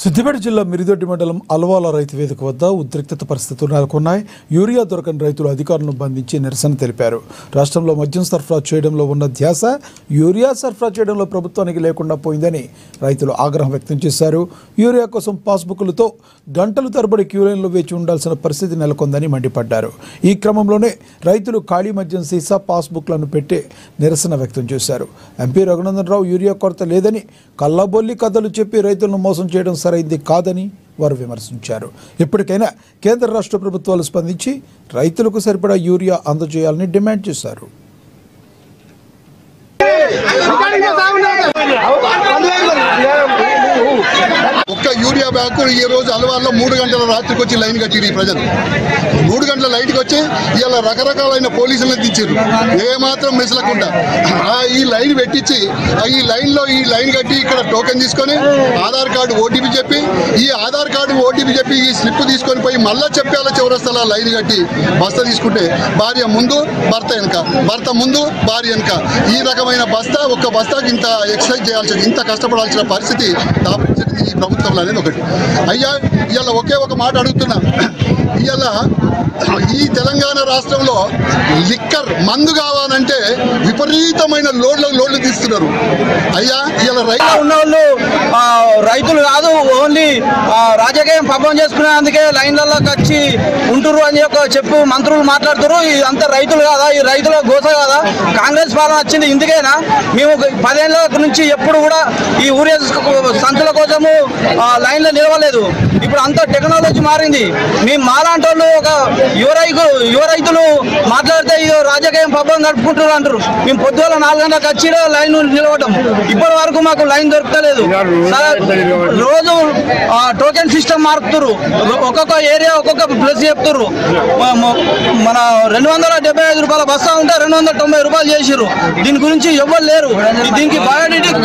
సిద్దిపేట జిల్లా మిరిదొడ్డి మండలం అల్వాల రైతు వేదిక వద్ద ఉద్రిక్తత పరిస్థితులు నెలకొన్నాయి. యూరియా దొరకని రైతులు అధికారులను బంధించి నిరసన తెలిపారు. రాష్ట్రంలో మద్యం సరఫరా చేయడంలో ఉన్న ధ్యాస యూరియా సరఫరా చేయడంలో ప్రభుత్వానికి లేకుండా పోయిందని రైతులు ఆగ్రహం వ్యక్తం చేశారు. యూరియా కోసం పాస్బుక్లతో గంటలు తరబడి క్యూలైన్లో వేచి ఉండాల్సిన పరిస్థితి నెలకొందని మండిపడ్డారు. ఈ క్రమంలోనే రైతులు ఖాళీ మద్యం సీసా పాస్బుక్లను పెట్టి నిరసన వ్యక్తం చేశారు. ఎంపీ రఘునందన్ రావు యూరియా కొరత లేదని కల్లబొల్లి కథలు చెప్పి రైతులను మోసం చేయడం సరైంది కాదని వారు విమర్శించారు. ఇప్పటికైనా కేంద్ర రాష్ట్ర ప్రభుత్వాలు స్పందించి రైతులకు సరిపడా యూరియా అందజేయాలని డిమాండ్ చేశారు. ఒక్క యూరియా బ్యాగ్ ఈ రోజు అలవారులో 3 గంటల రాత్రికి వచ్చి లైన్ కట్టిరు. ఈ ప్రజలు 3 గంటల లైట్కి వచ్చి ఇలా రకరకాలైన పోలీసులను దించారు. ఏమాత్రం మెసలకుండా ఈ లైన్ పెట్టించి ఈ లైన్ కట్టి ఇక్కడ టోకెన్ తీసుకొని ఆధార్ కార్డు ఓటీపీ చెప్పి ఈ ఆధార్ కార్డు ఓటీపీ చెప్పి ఈ స్లిప్ తీసుకొని పోయి మళ్ళా చెప్పాల చివరస్తల లైన్ కట్టి బస్తా తీసుకుంటే భార్య ముందు భర్త వెనక, భర్త ముందు భార్య వెనక, ఈ రకమైన ఒక్క బస్తాకి ఇంత ఎక్సర్సైజ్ చేయాల్సింది, ఇంత కష్టపడాల్సిన పరిస్థితి దాపురించింది ఈ ప్రభుత్వంలో అనేది ఒకటి. అయ్యా ఇవాళ ఒకే ఒక మాట అడుగుతున్నా. ఇవాళ ఈ తెలంగాణ రాష్ట్రంలో లిక్కర్ మందు కావాలంటే విపరీతమైన లోడ్లు తీస్తున్నారు. అయ్యా ఇవాళ రైతులు కాదు, ఓన్లీ రాజకీయం పబ్బం చేసుకునేందుకే లైన్లలోకి వచ్చి ఉంటురు అని చెప్పు మంత్రులు మాట్లాడుతారు. ఇదంతా రైతులు కాదా? ఈ రైతుల గోస కాదా? కాంగ్రెస్ పాలన వచ్చింది ఇందుకేనా? మేము 10 ఏళ్ళ నుంచి ఎప్పుడు కూడా ఈ ఊరే సంచుల కోసము లైన్లో నిలవలేదు. ఇప్పుడు అంతా టెక్నాలజీ మారింది. మేము మాలాంటి వాళ్ళు ఒక యువ రైతులు మాట్లాడితే ఇది రాజకీయం పబ్బం గడుపుకుంటారు అంటారు. మేము పొద్దున 4 గంటలకు వచ్చి లైన్ నిలవటం, ఇప్పటి వరకు మాకు లైన్ దొరకలేదు. రోజు టోకెన్ సిస్టమ్ మారుతున్నారు. ఒక్కొక్క ఏరియా ఒక్కొక్క ప్లేస్ చెప్తున్నారు. మన 275 రూపాయల బస్తా ఉంటే 290 రూపాయలు చేసిర్రు. దీని గురించి ఎవ్వరు లేరు. దీనికి బయోమెట్రిక్